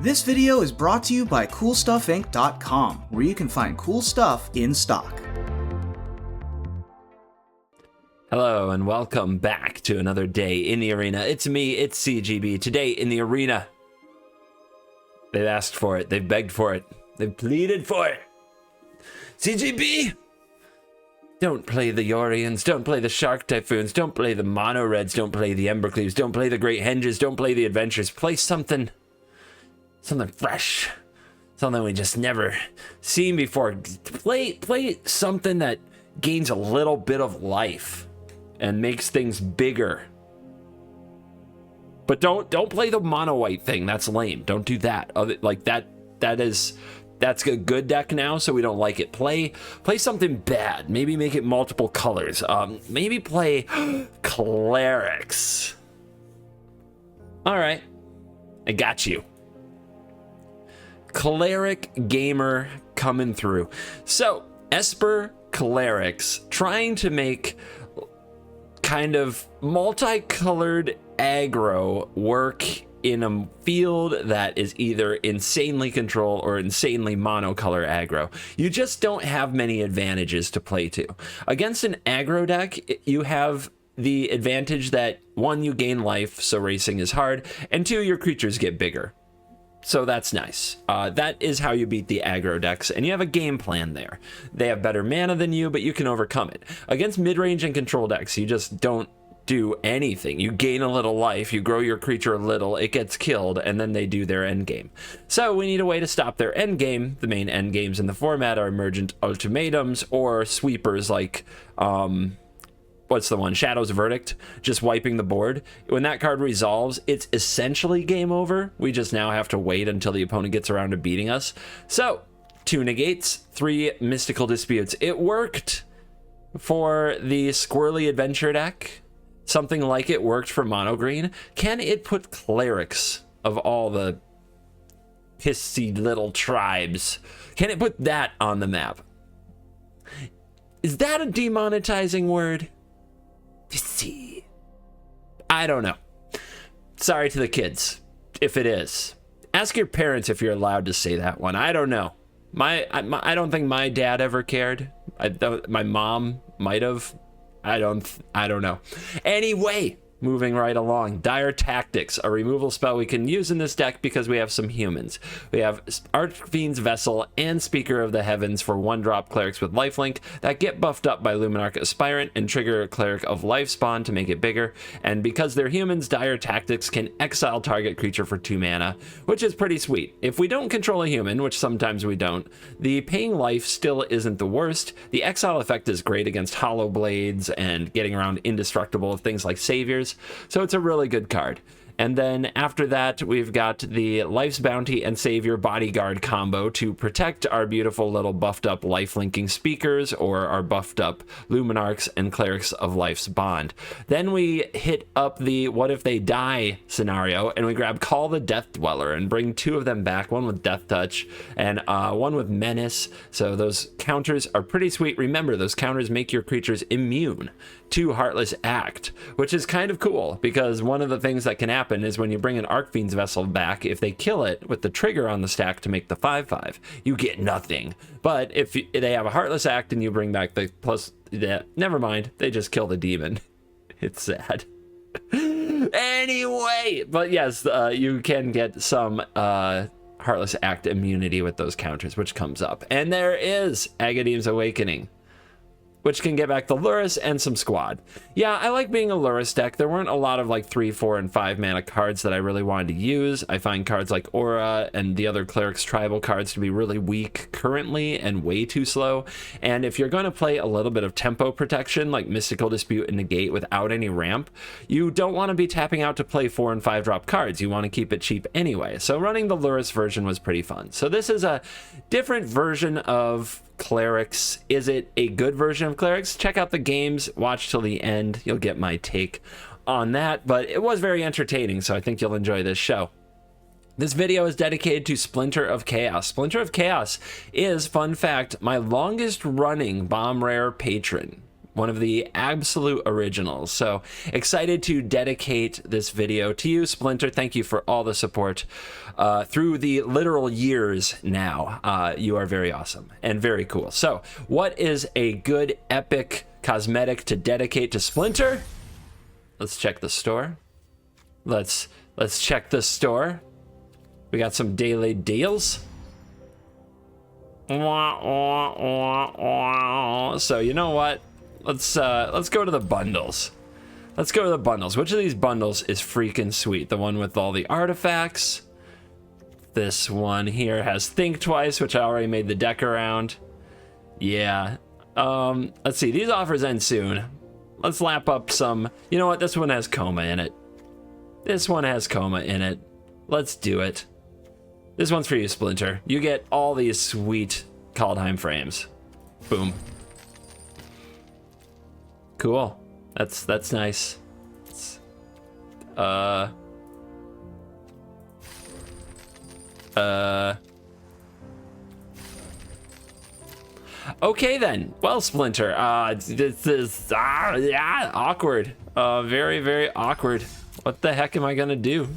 This video is brought to you by CoolStuffInc.com, where you can find cool stuff in stock. Hello and welcome back to another day in the arena. It's me, it's CGB. Today in the arena, they've asked for it, they've begged for it, they've pleaded for it. CGB, don't play the Yorians, don't play the Shark Typhoons, don't play the Mono Reds, don't play the Embercleaves, don't play the Great Henges, don't play the Adventures. Play something fresh, something we just never seen before. Play something that gains a little bit of life and makes things bigger. But don't play the mono white thing. That's lame. Don't do that. Like that's a good deck now, so we don't like it. Play something bad. Maybe make it multiple colors. Maybe play clerics. All right, I got you. Cleric gamer coming through. So Esper Clerics trying to make kind of multicolored aggro work in a field that is either insanely control or insanely monocolor aggro. You just don't have many advantages to play to. Against an aggro deck, you have the advantage that one, you gain life, so racing is hard, and two, your creatures get bigger. So that's nice. That is how you beat the aggro decks, and you have a game plan there. They have better mana than you, but you can overcome it. Against mid-range and control decks, you just don't do anything. You gain a little life, you grow your creature a little, it gets killed, and then they do their end game. So we need a way to stop their end game. The main end games in the format are Emergent Ultimatums or sweepers like what's the one? Shadow's Verdict, just wiping the board. When that card resolves, it's essentially game over. We just now have to wait until the opponent gets around to beating us. So 2 negates, 3 mystical disputes. It worked for the squirrely adventure deck. Something like it worked for mono green. Can it put clerics of all the hissy little tribes? Can it put that on the map? Is that a demonetizing word? See, I don't know. Sorry to the kids if it is. Ask your parents if you're allowed to say that one. I don't know. I don't think my dad ever cared. My mom might have. I don't know. Anyway, moving right along. Dire Tactics, a removal spell we can use in this deck because we have some humans. We have Archfiend's Vessel and Speaker of the Heavens for 1-drop clerics with lifelink that get buffed up by Luminarch Aspirant and trigger a Cleric of Life spawn to make it bigger. And because they're humans, Dire Tactics can exile target creature for 2 mana, which is pretty sweet. If we don't control a human, which sometimes we don't, the paying life still isn't the worst. The exile effect is great against Hollow Blades and getting around indestructible things like Saviors. So it's a really good card. And then after that, we've got the Life's Bounty and Savior Bodyguard combo to protect our beautiful little buffed up life-linking speakers or our buffed up Luminarchs and Clerics of Life's Bond. Then we hit up the What If They Die scenario, and we grab Call the Death Dweller and bring 2 of them back, one with Death Touch and one with Menace. So those counters are pretty sweet. Remember, those counters make your creatures immune to Heartless Act, which is kind of cool because one of the things that can happen is when you bring an Archfiend's Vessel back, if they kill it with the trigger on the stack to make the 5/5, you get nothing. But if they have a Heartless Act and you bring back the plus, never mind, they just kill the demon. It's sad. Anyway, but yes, you can get some Heartless Act immunity with those counters, which comes up. And there is Agadeem's Awakening, which can get back the Lurrus and some squad. Yeah, I like being a Lurrus deck. There weren't a lot of like 3, 4, and 5 mana cards that I really wanted to use. I find cards like Aura and the other Cleric's Tribal cards to be really weak currently and way too slow. And if you're going to play a little bit of tempo protection like Mystical Dispute and Negate without any ramp, you don't want to be tapping out to play 4 and 5 drop cards. You want to keep it cheap anyway. So running the Lurrus version was pretty fun. So this is a different version of Clerics. Is it a good version of Clerics? Check out the games, watch till the end, you'll get my take on that, but it was very entertaining, so I think you'll enjoy this show. This video is dedicated to Splinter of Chaos. Splinter of Chaos is, fun fact, my longest running Bomb Rare patron. one of the absolute originals. So excited to dedicate this video to you, Splinter. Thank you for all the support through the literal years now. You are very awesome and very cool. So what is a good epic cosmetic to dedicate to Splinter? Let's check the store. Let's check the store. We got some daily deals. So you know what? Let's go to the bundles. Let's go to the bundles. Which of these bundles is freaking sweet? The one with all the artifacts. This one here has Think Twice, which I already made the deck around. Yeah. Let's see. These offers end soon. Let's lap up some. You know what? This one has Coma in it. This one has Coma in it. Let's do it. This one's for you, Splinter. You get all these sweet Kaldheim frames. Boom. Cool. That's nice. Okay then. Well, Splinter, this is yeah, awkward. Very, very awkward. What the heck am I gonna do?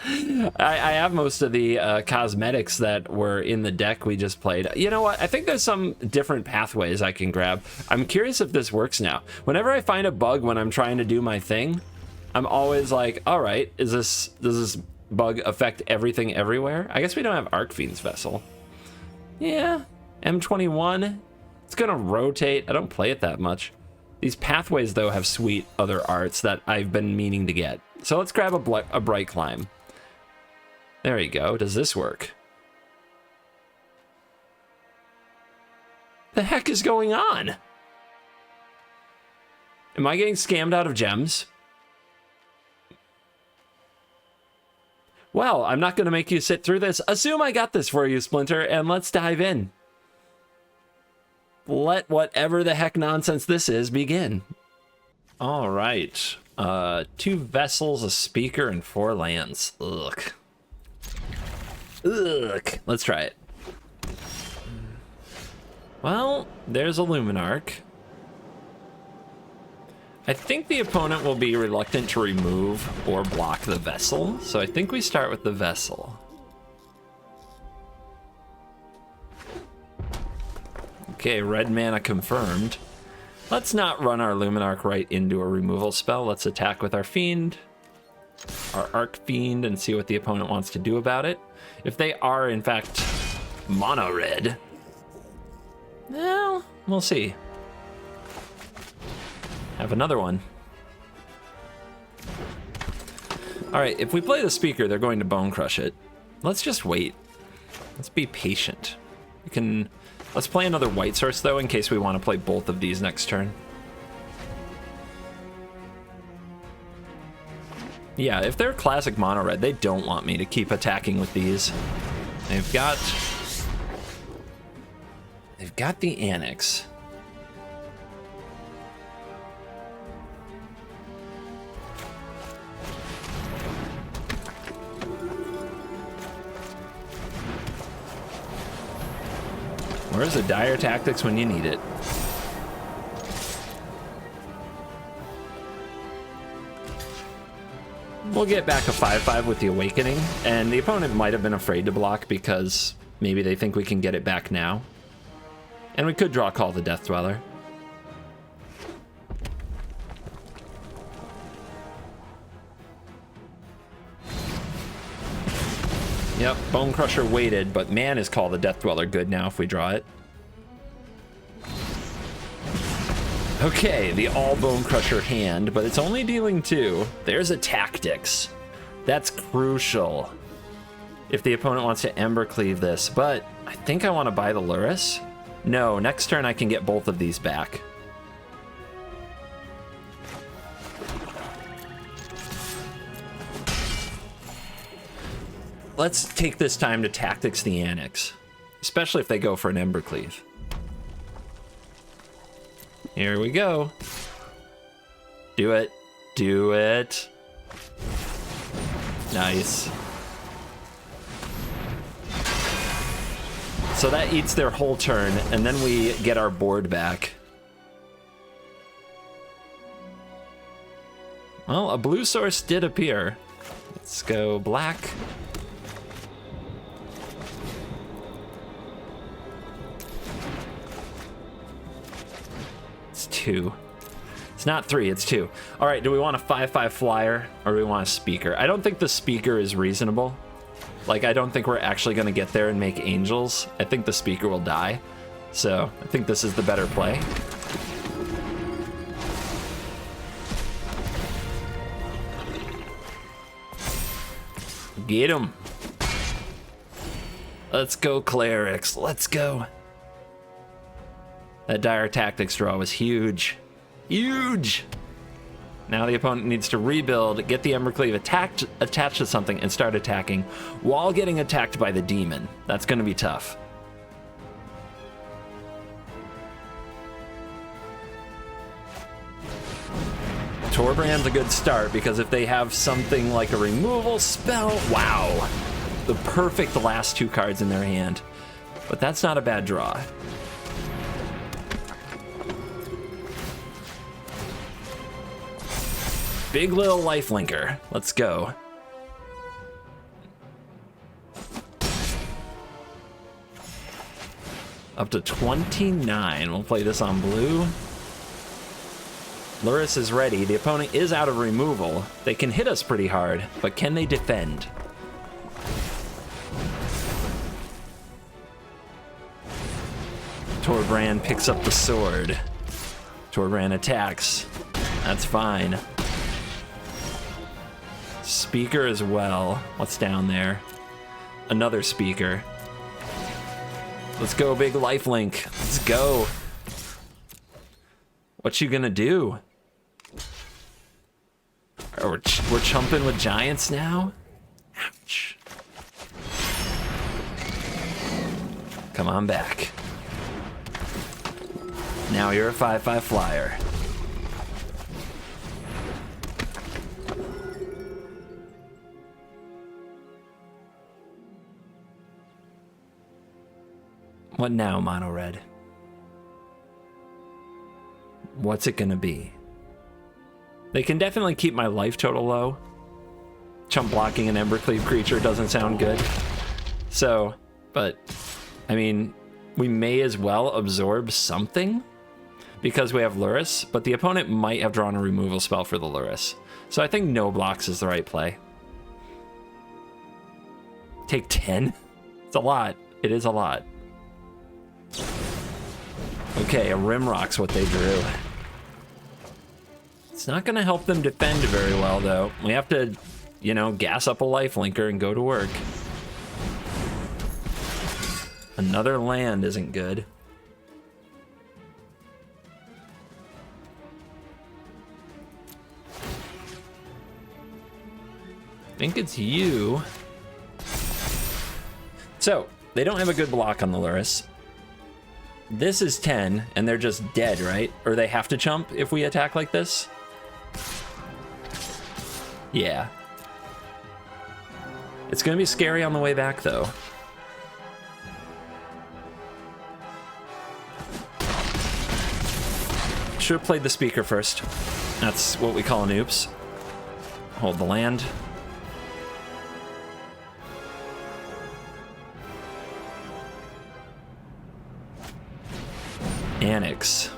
I have most of the cosmetics that were in the deck we just played. You know what? I think there's some different pathways I can grab. I'm curious if this works now. Whenever I find a bug when I'm trying to do my thing, I'm always like, all right, does this bug affect everything everywhere? I guess we don't have Archfiend's Vessel. Yeah, M21. It's gonna rotate. I don't play it that much. These pathways, though, have sweet other arts that I've been meaning to get. So let's grab a Brightclimb. There you go. Does this work? The heck is going on? Am I getting scammed out of gems? Well, I'm not going to make you sit through this. Assume I got this for you, Splinter, and let's dive in. Let whatever the heck nonsense this is begin. All right. 2 vessels, a speaker, and 4 lands. Ugh. Ugh. Let's try it. Well, there's a Luminarch. I think the opponent will be reluctant to remove or block the vessel, so I think we start with the vessel. Okay, red mana confirmed. Let's not run our Luminarch right into a removal spell. Let's attack with our Fiend, our Archfiend, and see what the opponent wants to do about it. If they are, in fact, mono red, well, we'll see. Have another one. All right, if we play the speaker, they're going to Bone Crush it. Let's just wait. Let's be patient. We can. Let's play another white source, though, in case we want to play both of these next turn. Yeah, if they're classic mono red, they don't want me to keep attacking with these. They've got the Annex. Where's the dire tactics when you need it? We'll get back a 5/5 with the Awakening, and the opponent might have been afraid to block because maybe they think we can get it back now. And we could draw Call the Death Dweller. Yep, Bone Crusher waited, but man, is Call the Death Dweller good now if we draw it. Okay, the all Bone Crusher hand, but it's only dealing 2. There's a Tactics. That's crucial if the opponent wants to Embercleave this, but I think I want to buy the Lurrus. No, next turn I can get both of these back. Let's take this time to Tactics the Annex, especially if they go for an Embercleave. Here we go. Do it. Do it. Nice. So that eats their whole turn, and then we get our board back. Well, a blue source did appear. Let's go black. It's 2. It's not 3, it's 2. All right, do we want a 5/5 flyer or do we want a speaker? I don't think the speaker is reasonable. Like, I don't think we're actually going to get there and make angels. I think the speaker will die. So I think this is the better play. Get him. Let's go, clerics. Let's go. That dire tactics draw was huge. Huge. Now the opponent needs to rebuild, get the Embercleave attached to something, and start attacking while getting attacked by the demon. That's going to be tough. Torbrand's a good start because if they have something like a removal spell, wow. The perfect last 2 cards in their hand. But that's not a bad draw. Big little lifelinker. Let's go. Up to 29. We'll play this on blue. Lurrus is ready. The opponent is out of removal. They can hit us pretty hard, but can they defend? Torbrand picks up the sword. Torbrand attacks. That's fine. Speaker as well. What's down there? Another speaker. Let's go, big lifelink. Let's go. What you gonna do? Oh, we're chumping with giants now? Ouch. Come on back. Now you're a 5/5 flyer. What now, mono red? What's it gonna be? They can definitely keep my life total low. Chump blocking an Embercleave creature doesn't sound good. So, but, I mean, we may as well absorb something because we have Lurrus, but the opponent might have drawn a removal spell for the Lurrus. So I think no blocks is the right play. Take 10? It's a lot. It is a lot. Okay, a Rimrock's what they drew. It's not going to help them defend very well, though. We have to, you know, gas up a lifelinker and go to work. Another land isn't good. I think it's you. So, they don't have a good block on the Lurrus. This is 10, and they're just dead, right? Or they have to chump if we attack like this? Yeah. It's gonna be scary on the way back, though. Should have played the speaker first. That's what we call an oops. Hold the land. Annex.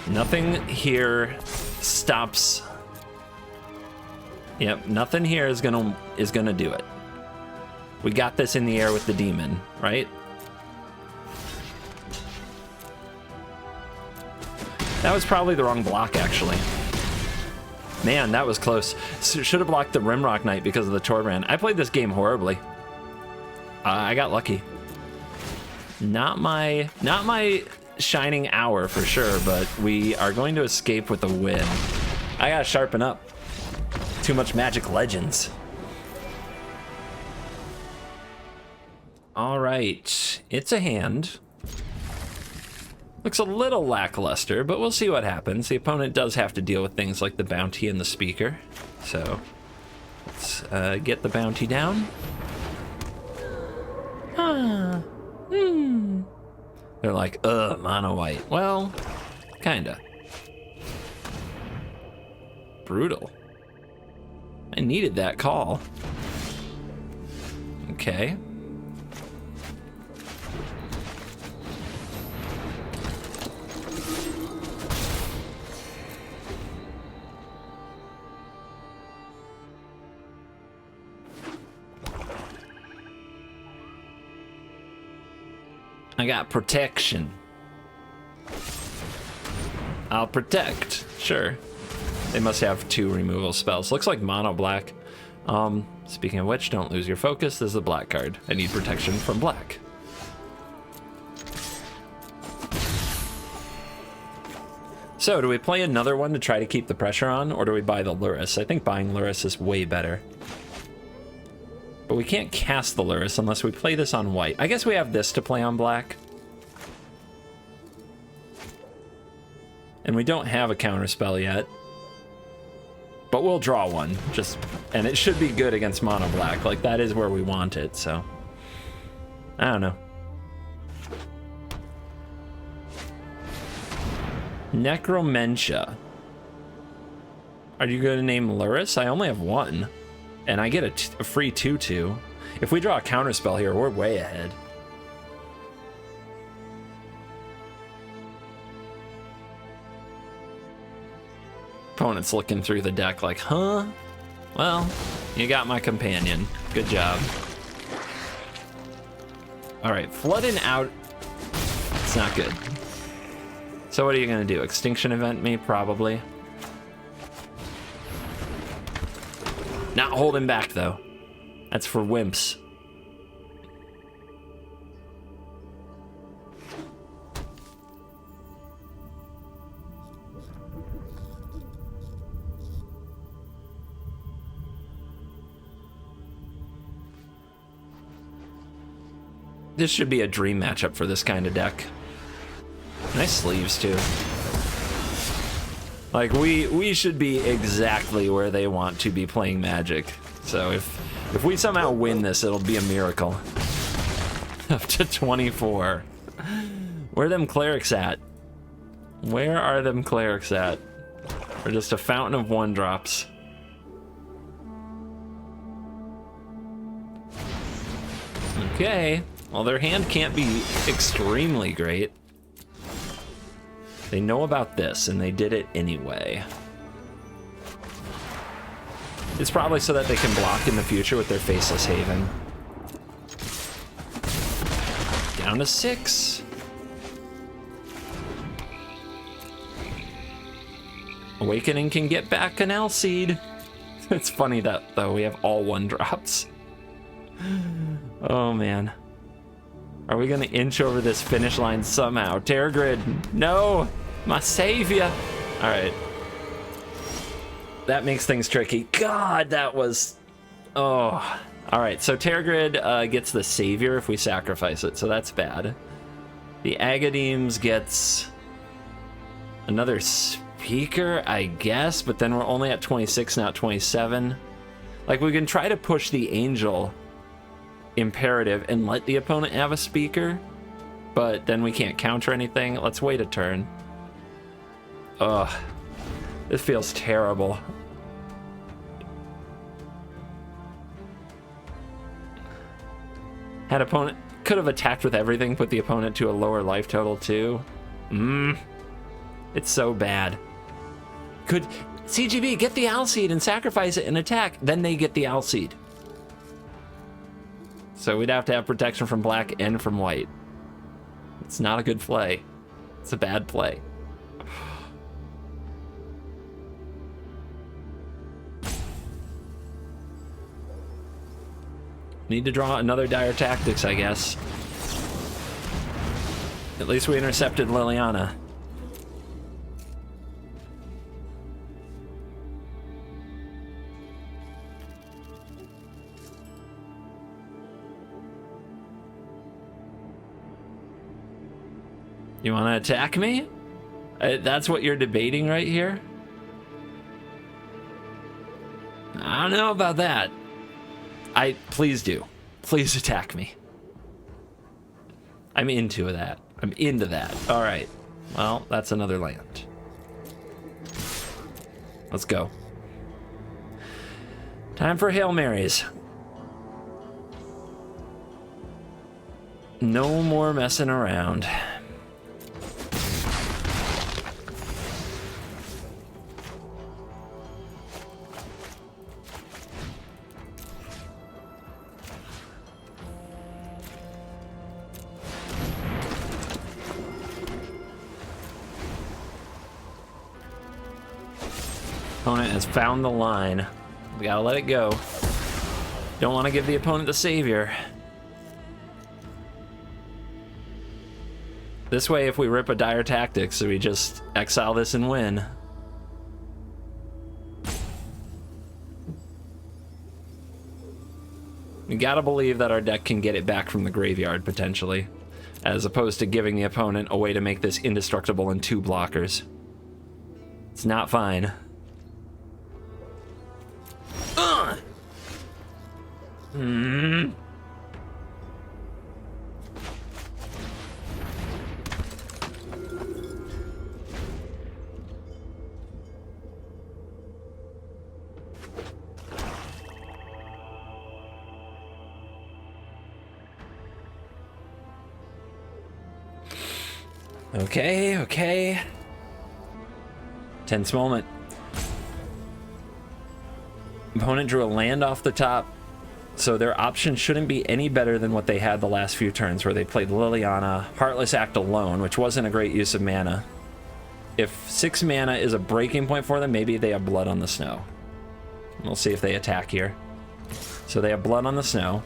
Nothing here stops. Yep, nothing here is gonna do it. We got this in the air with the demon, right? That was probably the wrong block, actually. Man, that was close. Should have blocked the Rimrock Knight because of the Torbrand. I played this game horribly. I got lucky. Not my shining hour for sure, but we are going to escape with a win. I gotta sharpen up. Too much Magic Legends. All right, it's a hand. Looks a little lackluster, but we'll see what happens. The opponent does have to deal with things like the bounty and the speaker. So let's get the bounty down. They're like, mono white. Well, kinda. Brutal. I needed that call. Okay. I got protection. I'll protect. Sure. They must have 2 removal spells. Looks like mono black. Speaking of which, don't lose your focus. This is a black card. I need protection from black. So, do we play another one to try to keep the pressure on, or do we buy the Lurrus? I think buying Lurrus is way better. But we can't cast the Lurrus unless we play this on white. I guess we have this to play on black. And we don't have a counterspell yet. But we'll draw one. And it should be good against mono black. Like, that is where we want it, so. I don't know. Necromentia. Are you going to name Lurrus? I only have 1. And I get a free 2/2. If we draw a counterspell here, we're way ahead. Opponent's looking through the deck like, huh? Well, you got my companion. Good job. All right, flooding out. It's not good. So what are you gonna do? Extinction event me? Probably. Not holding back though. That's for wimps. This should be a dream matchup for this kind of deck. Nice sleeves too. Like we should be exactly where they want to be playing Magic. So if we somehow win this, it'll be a miracle. Up to 24. Where are them clerics at? Where are them clerics at? Or just a fountain of 1-drops. Okay. Well, their hand can't be extremely great. They know about this, and they did it anyway. It's probably so that they can block in the future with their Faceless Haven. Down to 6. Awakening can get back an Alseid. It's funny that, though, we have all 1-drops. Oh, man. Are we gonna inch over this finish line somehow? Terragrid, no! My savior! Alright. That makes things tricky. God, that was... Oh. Alright, so Terragrid gets the savior if we sacrifice it, so that's bad. The Agadeems gets... another speaker, I guess, but then we're only at 26, not 27. Like, we can try to push the angel... imperative and let the opponent have a speaker, but then we can't counter anything. Let's wait a turn. Ugh, this feels terrible. Had opponent could have attacked with everything, put the opponent to a lower life total too. It's so bad. Could CGB get the Alseid and sacrifice it and attack, then they get the Alseid. So we'd have to have protection from black and from white. It's not a good play. It's a bad play. Need to draw another Dire Tactics, I guess. At least we intercepted Liliana. You want to attack me? That's what you're debating right here? I don't know about that. Please do. Please attack me. I'm into that. I'm into that. All right. Well, that's another land. Let's go. Time for Hail Marys. No more messing around. Opponent has found the line. We gotta let it go. Don't want to give the opponent the savior. This way, if we rip a dire tactics, we just exile this and win. You gotta believe that our deck can get it back from the graveyard, potentially, as opposed to giving the opponent a way to make this indestructible in 2 blockers. It's not fine. Okay, okay. Tense moment. Opponent drew a land off the top, so their option shouldn't be any better than what they had the last few turns, where they played Liliana, Heartless Act alone, which wasn't a great use of mana. If 6 mana is a breaking point for them, maybe they have Blood on the Snow. We'll see if they attack here. So they have Blood on the Snow.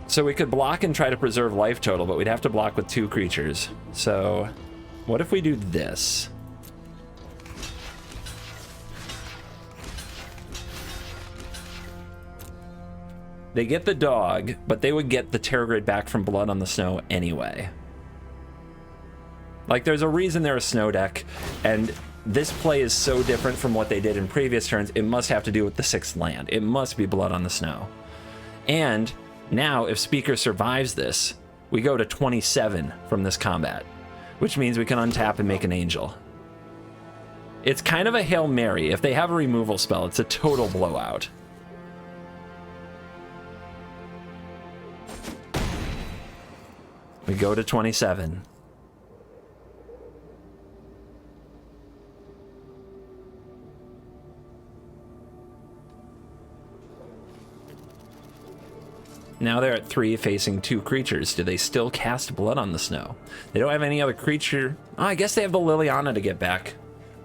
So we could block and try to preserve life total, but we'd have to block with 2 creatures. So what if we do this? They get the dog, but they would get the Terrorgrid back from Blood on the Snow anyway. Like, there's a reason they're a snow deck, and this play is so different from what they did in previous turns, it must have to do with the 6th land. It must be Blood on the Snow. And now, if Speaker survives this, we go to 27 from this combat, which means we can untap and make an Angel. It's kind of a Hail Mary. If they have a removal spell, it's a total blowout. We go to 27. Now they're at 3 facing 2 creatures. Do they still cast Blood on the Snow? They don't have any other creature. Oh, I guess they have the Liliana to get back.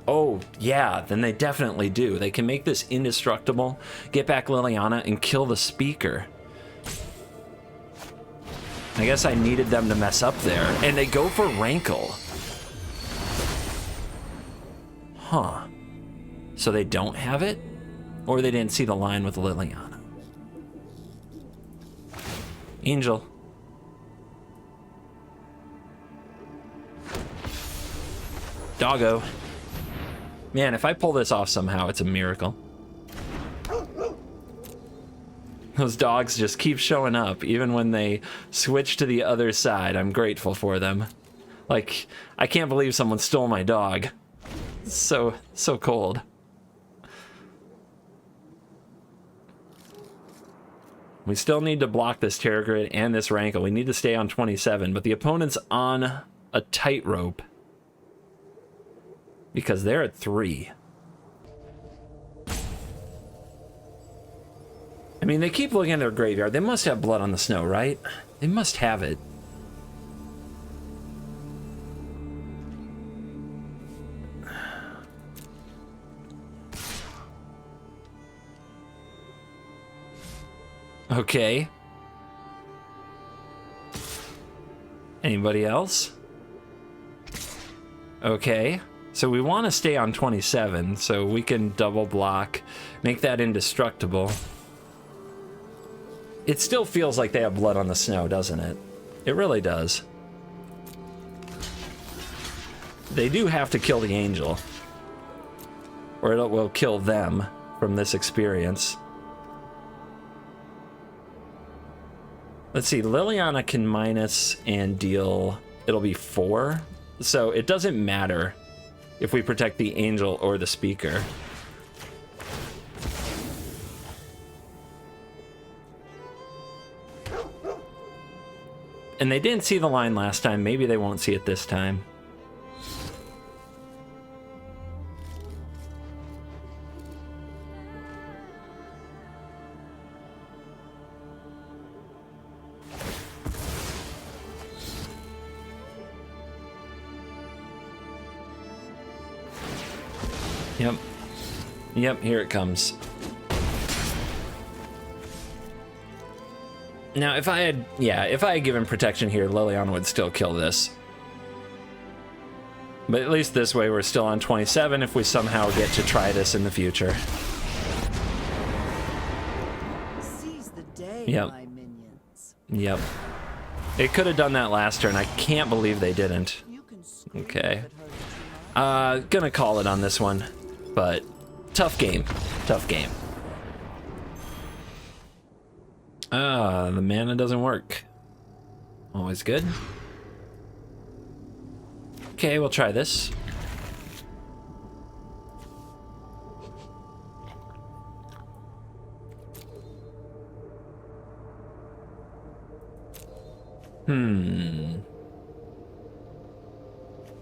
Oh, yeah, then they definitely do. They can make this indestructible, get back Liliana, and kill the Speaker. I guess I needed them to mess up there. And they go for Rankle. Huh. So they don't have it? Or they didn't see the line with Liliana? Angel. Doggo. Man, if I pull this off somehow, it's a miracle. Those dogs just keep showing up, even when they switch to the other side. I'm grateful for them. Like, I can't believe someone stole my dog. It's so cold. We still need to block this Terrorgrid and this Rankle. We need to stay on 27, but the opponent's on a tightrope because they're at 3. I mean, they keep looking at their graveyard. They must have Blood on the Snow, right? They must have it. Okay. Anybody else? Okay. So we want to stay on 27, so we can double block, make that indestructible. It still feels like they have Blood on the Snow, doesn't it? It really does. They do have to kill the Angel, or it will kill them from this experience. Let's see, Liliana can minus and deal, it'll be 4. So it doesn't matter if we protect the angel or the speaker. And they didn't see the line last time, maybe they won't see it this time. Yep, here it comes. Now, if I had given protection here, Liliana would still kill this. But at least this way, we're still on 27 if we somehow get to try this in the future. Seize the day, Yep. my minions. Yep. It could have done that last turn. I can't believe they didn't. You can scream Okay. if it hurts too much. Gonna call it on this one, but tough game. Tough game. The mana doesn't work. Always good. Okay, we'll try this.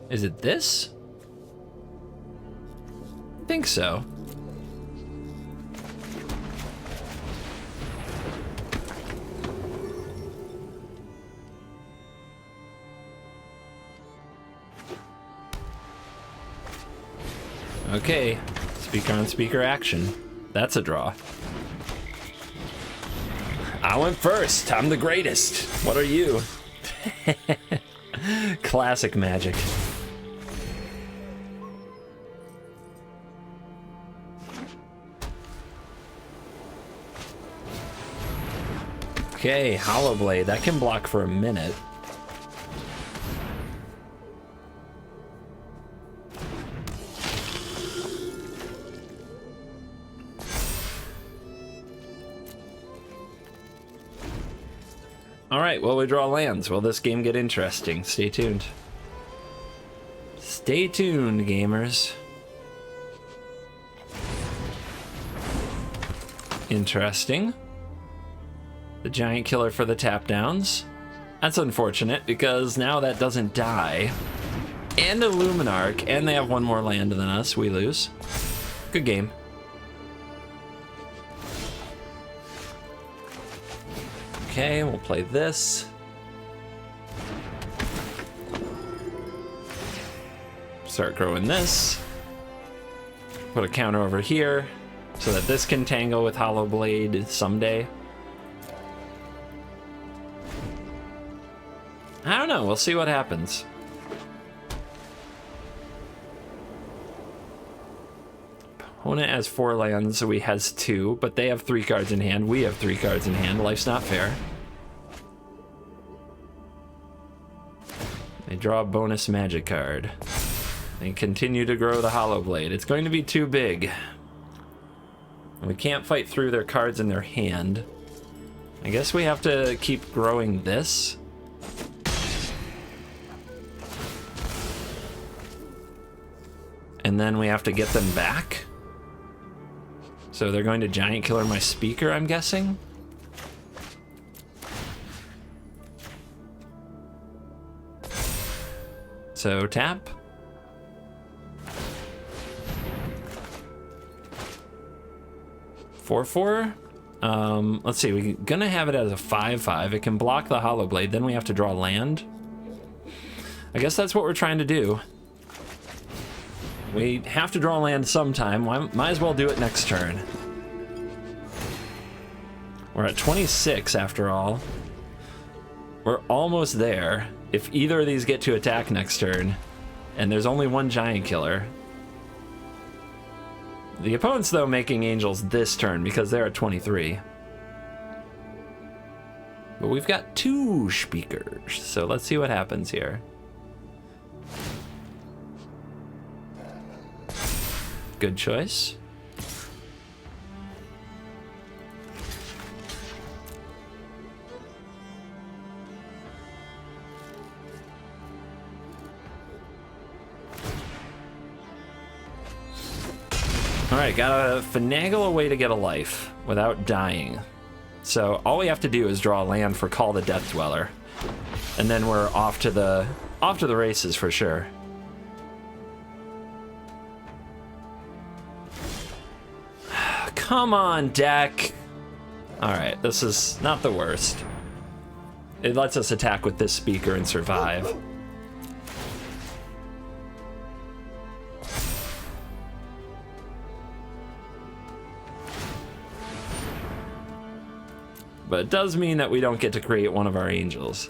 Is it this? I think so. Okay, speaker on speaker action. That's a draw. I went first. I'm the greatest. What are you? Classic Magic. Okay, Hollow Blade. That can block for a minute. All right, well, we draw lands. Will this game get interesting? Stay tuned. Stay tuned, gamers. Interesting. The giant killer for the tap downs. That's unfortunate because now that doesn't die. And a Luminarch, and they have one more land than us. We lose. Good game. Okay, we'll play this. Start growing this. Put a counter over here so that this can tangle with Hollow Blade someday. I don't know, we'll see what happens. Opponent has 4 lands, so he has 2, but they have 3 cards in hand. We have 3 cards in hand. Life's not fair. They draw a bonus magic card. They continue to grow the Hollow Blade. It's going to be too big. We can't fight through their cards in their hand. I guess we have to keep growing this. And then we have to get them back. So they're going to giant killer my speaker, I'm guessing. So tap. Four. Let's see, we're gonna have it as a 5/5. It can block the Hollow Blade, then we have to draw land. I guess that's what we're trying to do. We have to draw land sometime. Might as well do it next turn. We're at 26 after all. We're almost there. If either of these get to attack next turn, and there's only one giant killer. The opponent's, though, making angels this turn because they're at 23. But we've got 2 speakers, so let's see what happens here. Good choice. Alright, gotta finagle a way to get a life without dying. So all we have to do is draw a land for Call the Death Dweller. And then we're off to the races for sure. Come on, deck. Alright, this is not the worst. It lets us attack with this speaker and survive. But it does mean that we don't get to create one of our angels.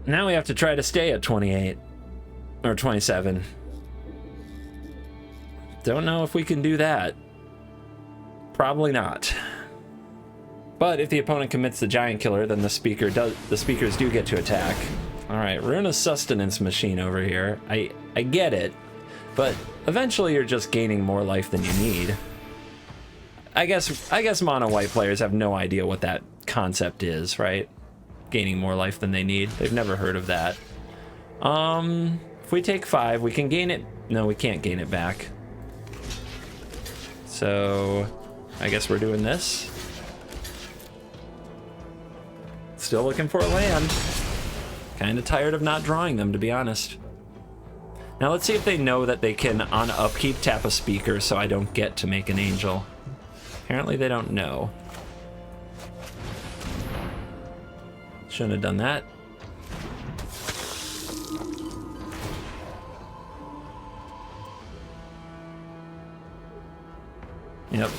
Now we have to try to stay at 28 or 27. Don't know if we can do that. Probably not. But if the opponent commits the giant killer, then the speakers do get to attack. All right, we're in a sustenance machine over here. I get it, but eventually you're just gaining more life than you need. I guess mono white players have no idea what that concept is, right? Gaining more life than they need. They've never heard of that. If we take 5, we can gain it. No, we can't gain it back. So I guess we're doing this. Still looking for a land. Kind of tired of not drawing them, to be honest. Now let's see if they know that they can, on upkeep, tap a speaker so I don't get to make an angel. Apparently they don't know. Shouldn't have done that. Yep.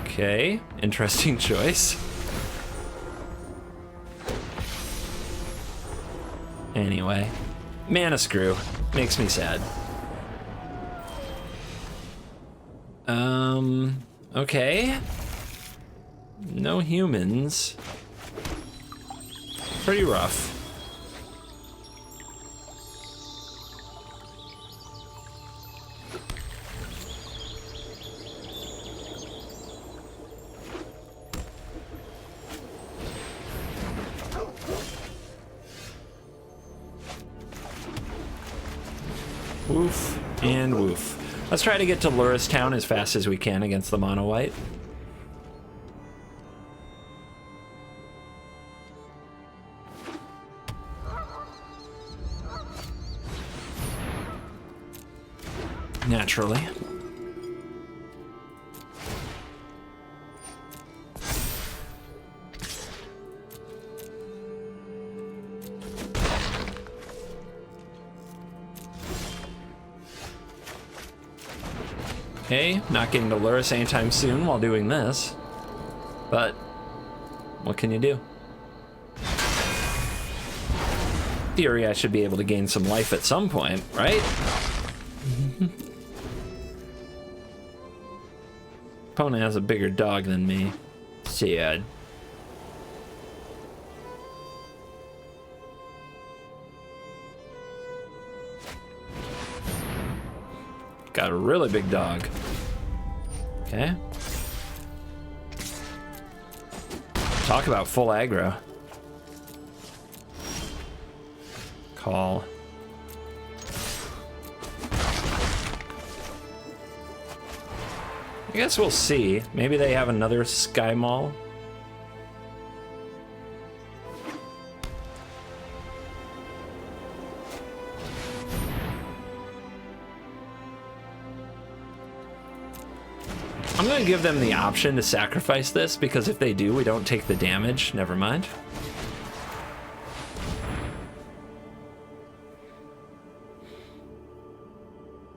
Okay, interesting choice. Anyway, mana screw. Makes me sad. Okay. No humans. Pretty rough. Woof and woof. Let's try to get to Lurrus Town as fast as we can against the mono white. Naturally. Okay, not getting to Lurrus anytime soon while doing this. But what can you do? In theory, I should be able to gain some life at some point, right? Opponent has a bigger dog than me. Sad. Got a really big dog. Okay. Talk about full aggro. Call. I guess we'll see. Maybe they have another Sky Mall. I'm going to give them the option to sacrifice this, because if they do, we don't take the damage. Never mind.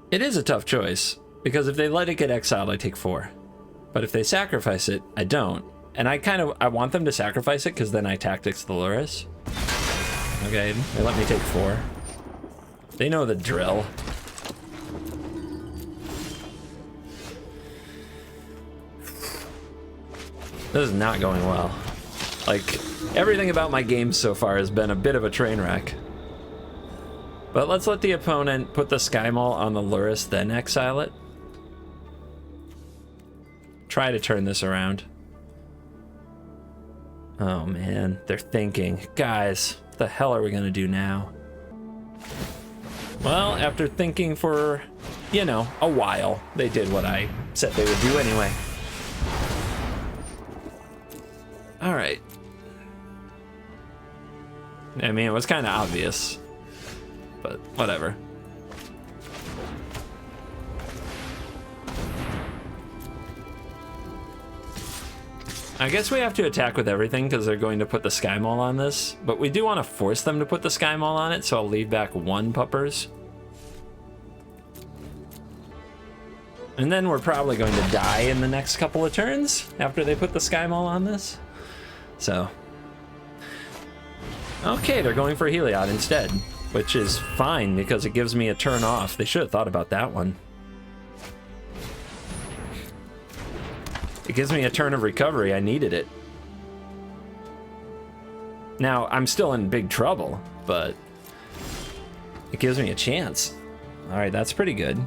It is a tough choice, because if they let it get exiled, I take 4. But if they sacrifice it, I don't. And I want them to sacrifice it, because then I tactics the Lurrus. Okay, they let me take 4. They know the drill. This is not going well. Like, Everything about my game so far has been a bit of a train wreck. But let's let the opponent put the Sky Maul on the Lurrus, then exile it. Try to turn this around. Oh man, they're thinking. Guys, what the hell are we gonna do now? Well, after thinking for, you know, a while, they did what I said they would do anyway. All right. I mean, it was kind of obvious, but whatever. I guess we have to attack with everything because they're going to put the Sky Maul on this, but we do want to force them to put the Sky Maul on it, so I'll leave back 1 puppers. And then we're probably going to die in the next couple of turns after they put the Sky Maul on this. So. Okay, they're going for Heliod instead, which is fine because it gives me a turn off. They should have thought about that one. It gives me a turn of recovery. I needed it. Now, I'm still in big trouble, but it gives me a chance. All right, that's pretty good.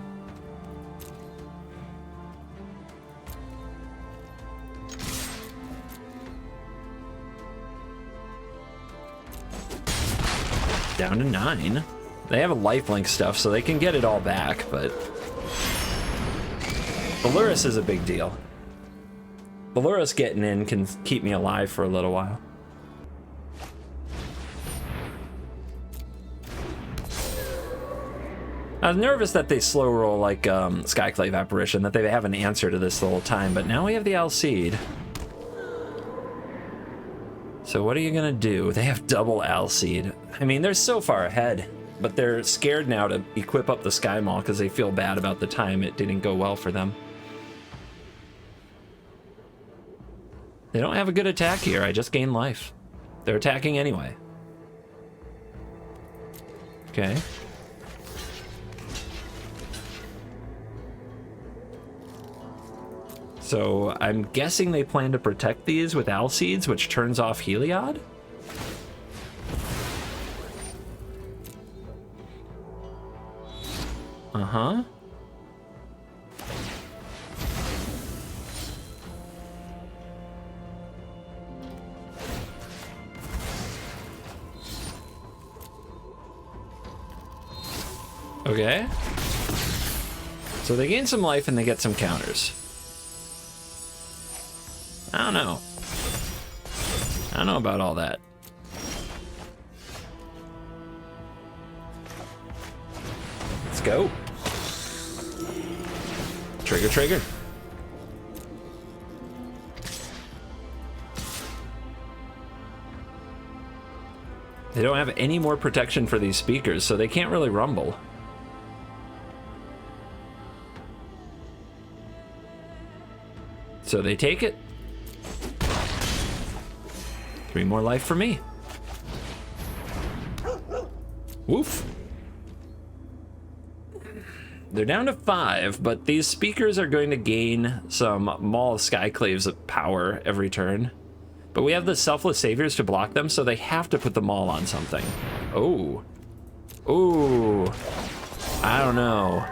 Down to 9. They have a lifelink stuff, so they can get it all back, but the Lurrus is a big deal. The Lurrus getting in can keep me alive for a little while. I was nervous that they slow roll like Skyclave Apparition, that they have an answer to this the whole time, but now we have the Alseid. So what are you gonna do? They have double Alseid. I mean, they're so far ahead, but they're scared now to equip up the Sky Maul because they feel bad about the time it didn't go well for them. They don't have a good attack here. I just gained life. They're attacking anyway. Okay. So I'm guessing they plan to protect these with Alseids, which turns off Heliod? Uh-huh. Okay. So they gain some life and they get some counters. I don't know. I don't know about all that. Let's go. Trigger, trigger. They don't have any more protection for these speakers, so they can't really rumble. So they take it. 3 more life for me. Woof. They're down to 5, but these speakers are going to gain some Maul of Skyclaves of power every turn. But we have the Selfless Saviors to block them, so they have to put the Maul on something. Oh. Ooh. I don't know.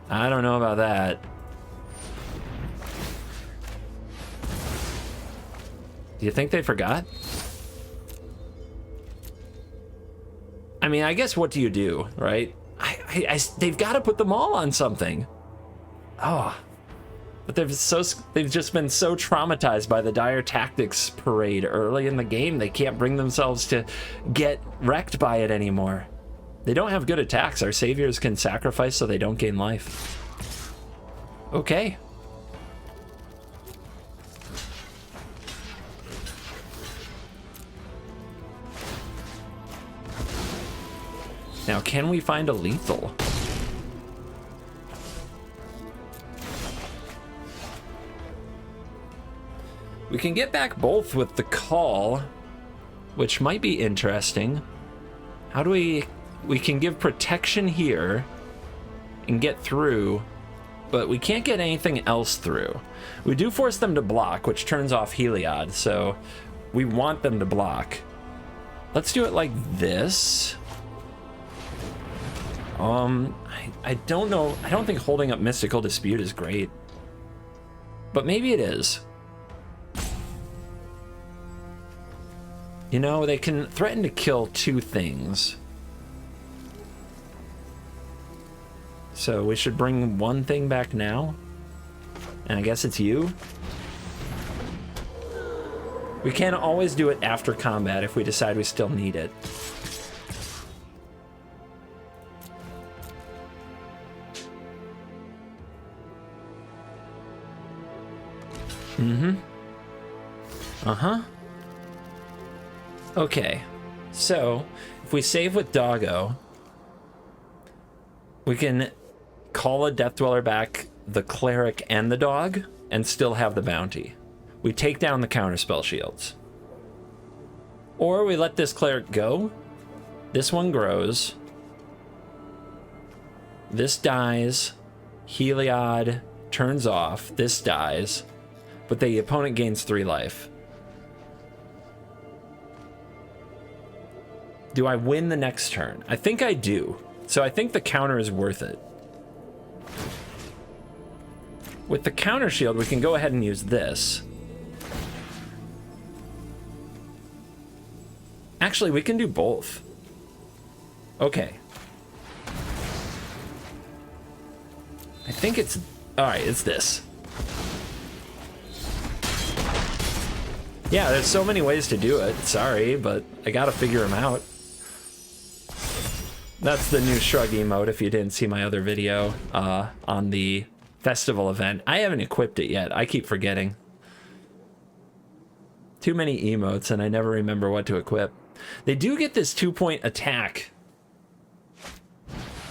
I don't know about that. Do you think they forgot? I mean, I guess what do you do, right? They've got to put them all on something. Oh, but they've just been so traumatized by the dire tactics parade early in the game. They can't bring themselves to get wrecked by it anymore. They don't have good attacks. Our saviors can sacrifice so they don't gain life. Okay. Now, can we find a lethal? We can get back both with the call, which might be interesting. How do we can give protection here and get through, but we can't get anything else through. We do force them to block, which turns off Heliod, so we want them to block. Let's do it like this. I don't know. I don't think holding up Mystical Dispute is great. But maybe it is. You know, they can threaten to kill 2 things. So we should bring 1 thing back now. And I guess it's you. We can always do it after combat if we decide we still need it. Uh-huh. Okay. So, if we save with Doggo, we can call a Death Dweller back, the Cleric, and the dog, and still have the bounty. We take down the counterspell shields. Or we let this Cleric go. This one grows. This dies. Heliod turns off. This dies. But the opponent gains 3 life. Do I win the next turn? I think I do. So I think the counter is worth it. With the counter shield, we can go ahead and use this. Actually, we can do both. Okay. I think it's... Alright, it's this. Yeah, there's so many ways to do it. Sorry, but I gotta figure them out. That's the new shrug emote if you didn't see my other video on the festival event. I haven't equipped it yet. I keep forgetting. Too many emotes and I never remember what to equip. They do get this 2-point attack.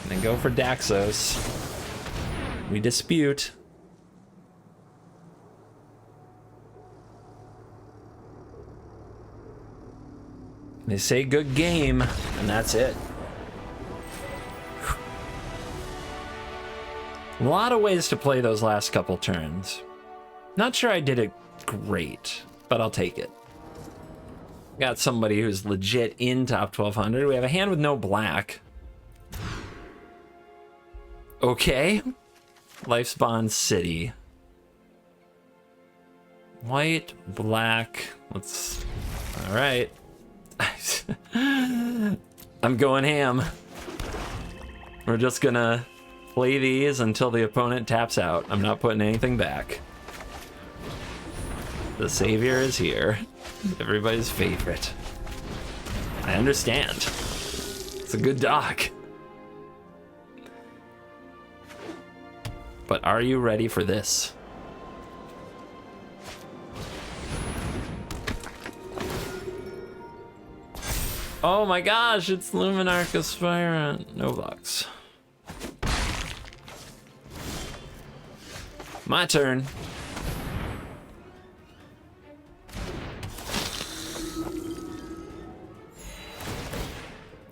And then go for Daxos. We dispute. They say good game, and that's it. A lot of ways to play those last couple turns. Not sure I did it great, but I'll take it. Got somebody who's legit in top 1200. We have a hand with no black. Okay. Lifespawn City. White, black. Let's... All right. I'm going ham. We're just gonna play these until the opponent taps out. I'm not putting anything back. The Savior is here. Everybody's favorite. I understand. It's a good dog. But are you ready for this? Oh my gosh, it's Luminarch Aspirant. No blocks. My turn.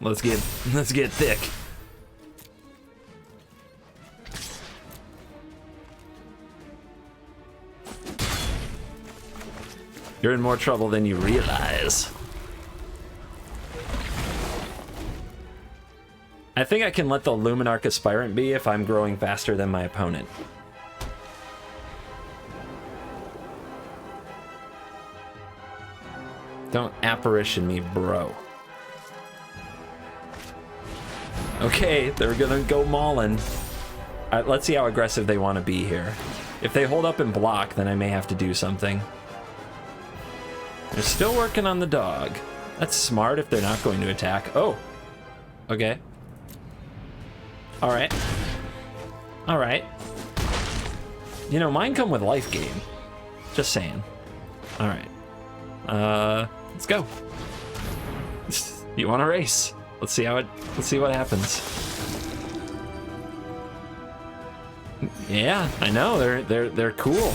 Let's get thick. You're in more trouble than you realize. I think I can let the Luminarch Aspirant be if I'm growing faster than my opponent. Don't apparition me, bro. Okay, they're gonna go mauling. Let's see how aggressive they want to be here. If they hold up and block, then I may have to do something. They're still working on the dog. That's smart if they're not going to attack. Oh, okay. All right. All right. You know, mine come with life gain. Just saying. All right. Let's go. You want to race? Let's see what happens. Yeah, I know. They're cool.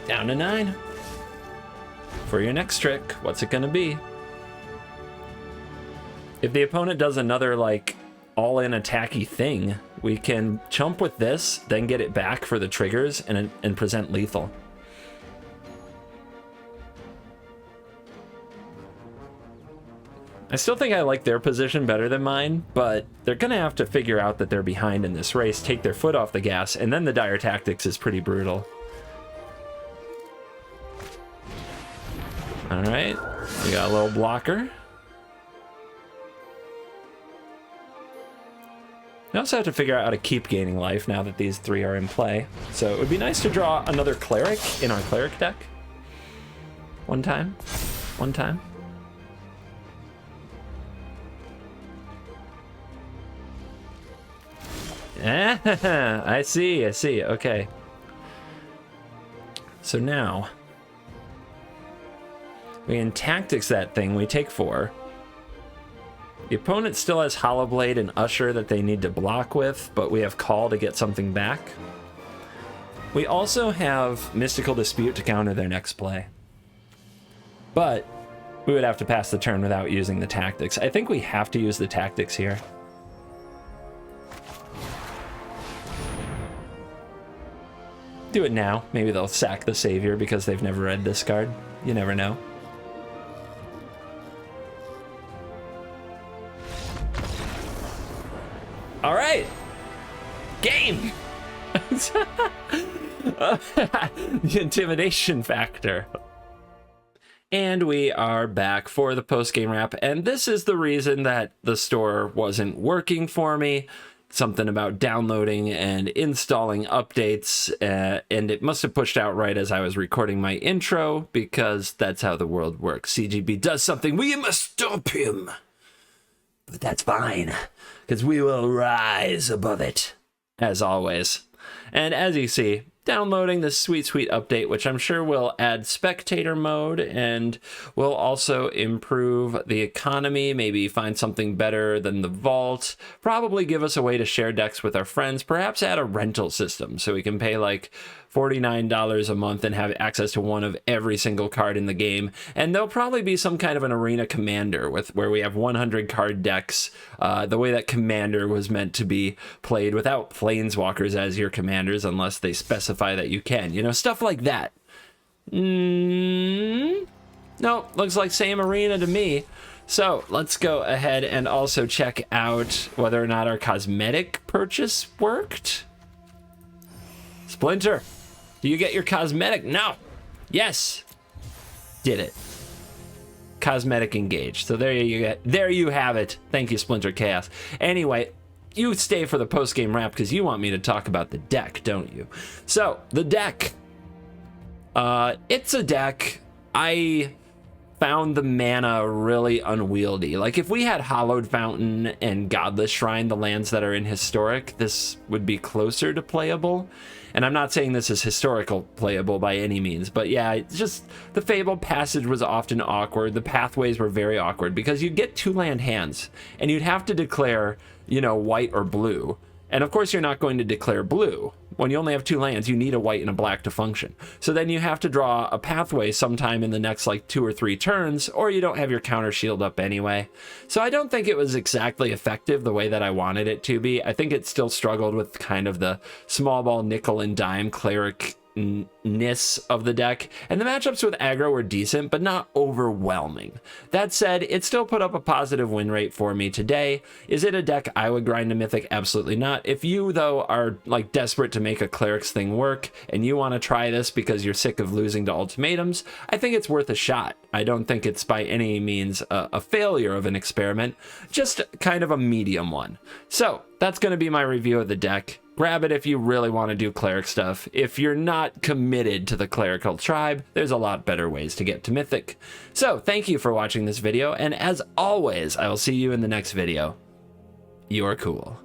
Down to 9. For your next trick, what's it gonna be? If the opponent does another, like, all-in attacky thing, we can chump with this, then get it back for the triggers and present lethal. I still think I like their position better than mine, but they're gonna have to figure out that they're behind in this race, take their foot off the gas, and then the dire tactics is pretty brutal. All right, we got a little blocker. We also have to figure out how to keep gaining life now that these three are in play. So it would be nice to draw another cleric in our cleric deck. One time. I see, okay. So now, we can tactics that thing, we take 4. The opponent still has Hollow Blade and Usher that they need to block with, but we have Call to get something back. We also have Mystical Dispute to counter their next play. But we would have to pass the turn without using the tactics. I think we have to use the tactics here. Do it now. Maybe they'll sack the Savior because they've never read this card. You never know. All right. Game. The intimidation factor. And we are back for the post-game wrap. And this is the reason that the store wasn't working for me. Something about downloading and installing updates, and it must have pushed out right as I was recording my intro, because that's how the world works. CGB does something, we must stop him. But that's fine, because we will rise above it, as always. And as you see, downloading this sweet update, which I'm sure will add spectator mode and will also improve the economy, maybe find something better than the vault, probably give us a way to share decks with our friends, perhaps add a rental system so we can pay like $49 a month and have access to one of every single card in the game. And there'll probably be some kind of an arena commander where we have 100 card decks, the way that Commander was meant to be played without planeswalkers as your commanders unless they specify that you can, you know, stuff like that. No, looks like same arena to me. So let's go ahead and also check out whether or not our cosmetic purchase worked. Splinter, do you get your cosmetic? No. Yes. Did it. Cosmetic engaged. So there you have it. Thank you, Splinter Chaos. Anyway, you stay for the post-game wrap because you want me to talk about the deck, don't you? So, the deck. It's a deck. I found the mana really unwieldy. Like, if we had Hallowed Fountain and Godless Shrine, the lands that are in Historic, this would be closer to playable. And I'm not saying this is historical playable by any means, but yeah, it's just the Fabled Passage was often awkward. The pathways were very awkward because you'd get 2-land hands and you'd have to declare, you know, white or blue. And of course, you're not going to declare blue. When you only have 2 lands, you need a white and a black to function. So then you have to draw a pathway sometime in the next like 2 or 3 turns, or you don't have your counter shield up anyway. So I don't think it was exactly effective the way that I wanted it to be. I think it still struggled with kind of the small ball nickel and dime cleric ness of the deck, and the matchups with aggro were decent but not overwhelming. That said, it still put up a positive win rate for me today. Is it a deck I would grind to Mythic? Absolutely not. If you though are like desperate to make a cleric's thing work and you want to try this because you're sick of losing to ultimatums, I think it's worth a shot. I don't think it's by any means a failure of an experiment, just kind of a medium one. So that's going to be my review of the deck. Grab it if you really want to do cleric stuff. If you're not committed to the clerical tribe, there's a lot better ways to get to Mythic. So thank you for watching this video, and as always, I will see you in the next video. You are cool.